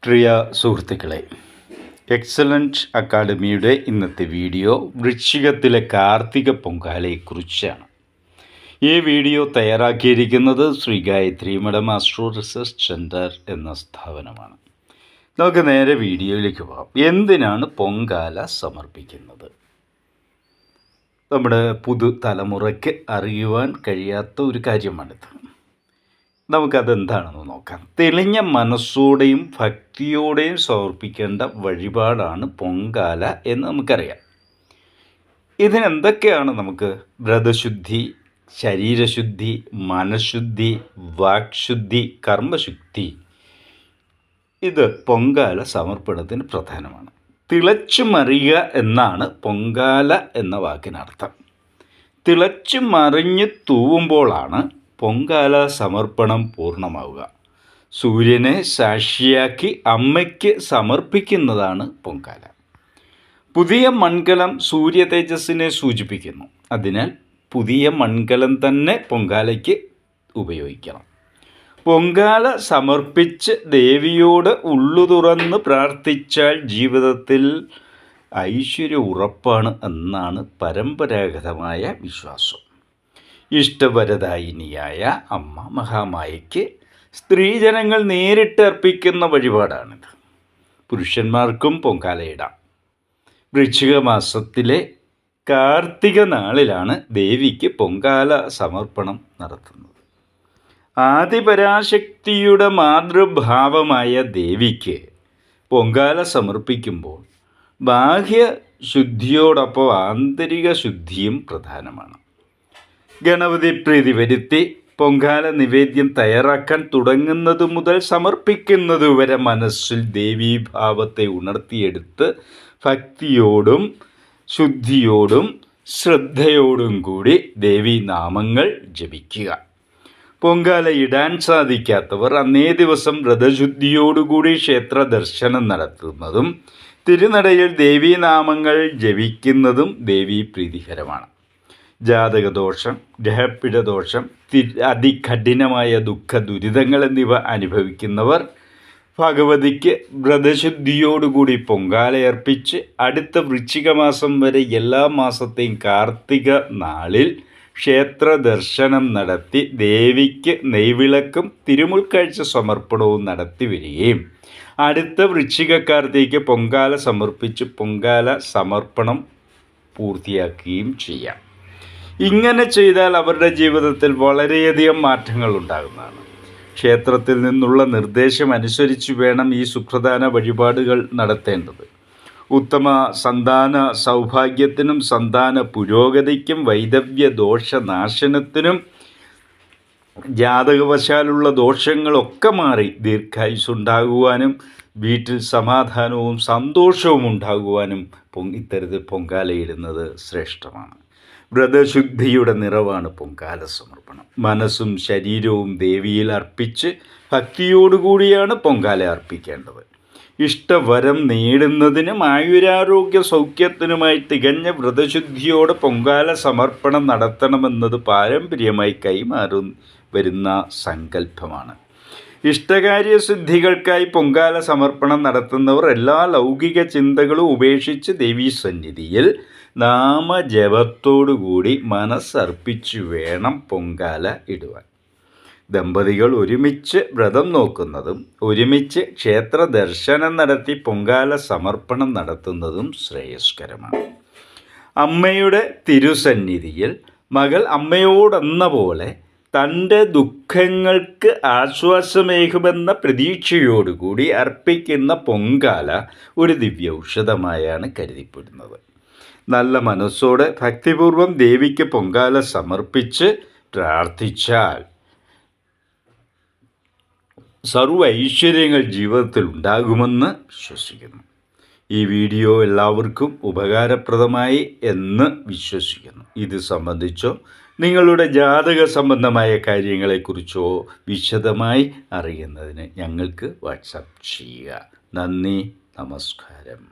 പ്രിയ സുഹൃത്തുക്കളെ, എക്സലൻറ്റ് അക്കാഡമിയുടെ ഇന്നത്തെ വീഡിയോ വൃശ്ചികത്തിലെ കാർത്തിക പൊങ്കാലയെക്കുറിച്ചാണ്. ഈ വീഡിയോ തയ്യാറാക്കിയിരിക്കുന്നത് ശ്രീ ഗായത്രി മഠം ആസ്ട്രോ റിസർച്ച് സെൻറ്റർ എന്ന സ്ഥാപനമാണ്. നമുക്ക് നേരെ വീഡിയോയിലേക്ക് പോകാം. എന്തിനാണ് പൊങ്കാല സമർപ്പിക്കുന്നത്? നമ്മുടെ പുതുതലമുറയ്ക്ക് അറിയുവാൻ കഴിയാത്ത ഒരു കാര്യമാണിത്. നമുക്കതെന്താണെന്ന് നോക്കാം. തെളിഞ്ഞ മനസ്സോടെയും ഭക്തിയോടെയും സമർപ്പിക്കേണ്ട വഴിപാടാണ് പൊങ്കാല എന്ന് നമുക്കറിയാം. ഇതിനെന്തൊക്കെയാണ് നമുക്ക് വ്രതശുദ്ധി, ശരീരശുദ്ധി, മനഃശുദ്ധി, വാക്ശുദ്ധി, കർമ്മശുദ്ധി, ഇത് പൊങ്കാല സമർപ്പണത്തിന് പ്രധാനമാണ്. തിളച്ചു മറിയുക എന്നാണ് പൊങ്കാല എന്ന വാക്കിനർത്ഥം. തിളച്ചു മറിഞ്ഞ് തൂവുമ്പോഴാണ് പൊങ്കാല സമർപ്പണം പൂർണ്ണമാവുക. സൂര്യനെ സാക്ഷിയാക്കി അമ്മയ്ക്ക് സമർപ്പിക്കുന്നതാണ് പൊങ്കാല. പുതിയ മൺകലം സൂര്യ തേജസ്സിനെ സൂചിപ്പിക്കുന്നു. അതിനാൽ പുതിയ മൺകലം തന്നെ പൊങ്കാലയ്ക്ക് ഉപയോഗിക്കണം. പൊങ്കാല സമർപ്പിച്ച് ദേവിയോട് ഉള്ളു തുറന്ന് പ്രാർത്ഥിച്ചാൽ ജീവിതത്തിൽ ഐശ്വര്യം ഉറപ്പാണ് എന്നാണ് പരമ്പരാഗതമായ വിശ്വാസം. ഇഷ്ടവരദായിനിയായ അമ്മ മഹാമായയ്ക്ക് സ്ത്രീജനങ്ങൾ നേരിട്ട് അർപ്പിക്കുന്ന വഴിപാടാണിത്. പുരുഷന്മാർക്കും പൊങ്കാലയിടാം. വൃശ്ചിക മാസത്തിലെ കാർത്തിക നാളിലാണ് ദേവിക്ക് പൊങ്കാല സമർപ്പണം നടത്തുന്നത്. ആദിപരാശക്തിയുടെ മാതൃഭാവമായ ദേവിക്ക് പൊങ്കാല സമർപ്പിക്കുമ്പോൾ ബാഹ്യ ശുദ്ധിയോടൊപ്പം ആന്തരിക ശുദ്ധിയും പ്രധാനമാണ്. ഗണപതി പ്രീതി വരുത്തി പൊങ്കാല നിവേദ്യം തയ്യാറാക്കാൻ തുടങ്ങുന്നത് മുതൽ സമർപ്പിക്കുന്നതുവരെ മനസ്സിൽ ദേവീഭാവത്തെ ഉണർത്തിയെടുത്ത് ഭക്തിയോടും ശുദ്ധിയോടും ശ്രദ്ധയോടും കൂടി ദേവീനാമങ്ങൾ ജപിക്കുക. പൊങ്കാല ഇടാൻ സാധിക്കാത്തവർ അന്നേ ദിവസം വ്രതശുദ്ധിയോടുകൂടി ക്ഷേത്ര ദർശനം നടത്തുന്നതും തിരുനടയിൽ ദേവീനാമങ്ങൾ ജപിക്കുന്നതും ദേവീപ്രീതികരമാണ്. ജാതകദോഷം, ഗ്രഹപ്പിഴദോഷം, അതികഠിനമായ ദുഃഖ ദുരിതങ്ങൾ എന്നിവ അനുഭവിക്കുന്നവർ ഭഗവതിക്ക് വ്രതശുദ്ധിയോടുകൂടി പൊങ്കാലയർപ്പിച്ച് അടുത്ത വൃശ്ചിക മാസം വരെ എല്ലാ മാസത്തെയും കാർത്തിക നാളിൽ ക്ഷേത്ര ദർശനം നടത്തി ദേവിക്ക് നെയ്വിളക്കും തിരുമുൽക്കാഴ്ച സമർപ്പണവും നടത്തി വരികയും അടുത്ത വൃശ്ചികക്കാർത്തേക്ക് പൊങ്കാല സമർപ്പിച്ച് പൊങ്കാല സമർപ്പണം പൂർത്തിയാക്കുകയും ചെയ്യാം. ഇങ്ങനെ ചെയ്താൽ അവരുടെ ജീവിതത്തിൽ വളരെയധികം മാറ്റങ്ങൾ ഉണ്ടാകുന്നതാണ്. ക്ഷേത്രത്തിൽ നിന്നുള്ള നിർദ്ദേശം അനുസരിച്ച് വേണം ഈ സുപ്രധാന വഴിപാടുകൾ നടത്തേണ്ടത്. ഉത്തമ സന്താന സൗഭാഗ്യത്തിനും സന്താന പുരോഗതിക്കും വൈദവ്യ ദോഷനാശനത്തിനും ജാതകവശാലുള്ള ദോഷങ്ങളൊക്കെ മാറി ദീർഘായുസ്സുണ്ടാകുവാനും വീട്ടിൽ സമാധാനവും സന്തോഷവും ഉണ്ടാകുവാനും ഇത്തരത്തിൽ പൊങ്കാലയിടുന്നത് ശ്രേഷ്ഠമാണ്. വ്രതശുദ്ധിയുടെ നിറവാണ് പൊങ്കാല സമർപ്പണം. മനസ്സും ശരീരവും ദേവിയിൽ അർപ്പിച്ച് ഭക്തിയോടുകൂടിയാണ് പൊങ്കാല അർപ്പിക്കേണ്ടത്. ഇഷ്ടവരം നേടുന്നതിനും ആയുരാരോഗ്യ സൗഖ്യത്തിനുമായി തികഞ്ഞ വ്രതശുദ്ധിയോടെ പൊങ്കാല സമർപ്പണം നടത്തണമെന്നത് പാരമ്പര്യമായി വരുന്ന സങ്കല്പമാണ്. ഇഷ്ടകാര്യസിദ്ധികൾക്കായി പൊങ്കാല സമർപ്പണം നടത്തുന്നവർ എല്ലാ ലൗകിക ചിന്തകളും ഉപേക്ഷിച്ച് ദേവീസന്നിധിയിൽ നാമജപത്തോടുകൂടി മനസ്സർപ്പിച്ചു വേണം പൊങ്കാല ഇടുവാൻ. ദമ്പതികൾ ഒരുമിച്ച് വ്രതം നോക്കുന്നതും ഒരുമിച്ച് ക്ഷേത്ര ദർശനം നടത്തി പൊങ്കാല സമർപ്പണം നടത്തുന്നതും ശ്രേയസ്കരമാണ്. അമ്മയുടെ തിരുസന്നിധിയിൽ മകൾ അമ്മയോടെന്ന പോലെ തൻ്റെ ദുഃഖങ്ങൾക്ക് ആശ്വാസമേകുമെന്ന പ്രതീക്ഷയോടുകൂടി അർപ്പിക്കുന്ന പൊങ്കാല ഒരു ദിവ്യ ഔഷധമായാണ് കരുതിപ്പെടുന്നത്. നല്ല മനസ്സോടെ ഭക്തിപൂർവം ദേവിക്ക് പൊങ്കാല സമർപ്പിച്ച് പ്രാർത്ഥിച്ചാൽ സർവ്വ ഐശ്വര്യങ്ങൾ ജീവിതത്തിൽ ഉണ്ടാകുമെന്ന് വിശ്വസിക്കുന്നു. ഈ വീഡിയോ എല്ലാവർക്കും ഉപകാരപ്രദമായി എന്ന് വിശ്വസിക്കുന്നു. ഇത് സംബന്ധിച്ചോ നിങ്ങളുടെ ജാതക സംബന്ധമായ കാര്യങ്ങളെക്കുറിച്ചോ വിശദമായി അറിയുന്നതിന് ഞങ്ങൾക്ക് വാട്സാപ്പ് ചെയ്യുക. നന്ദി, നമസ്കാരം.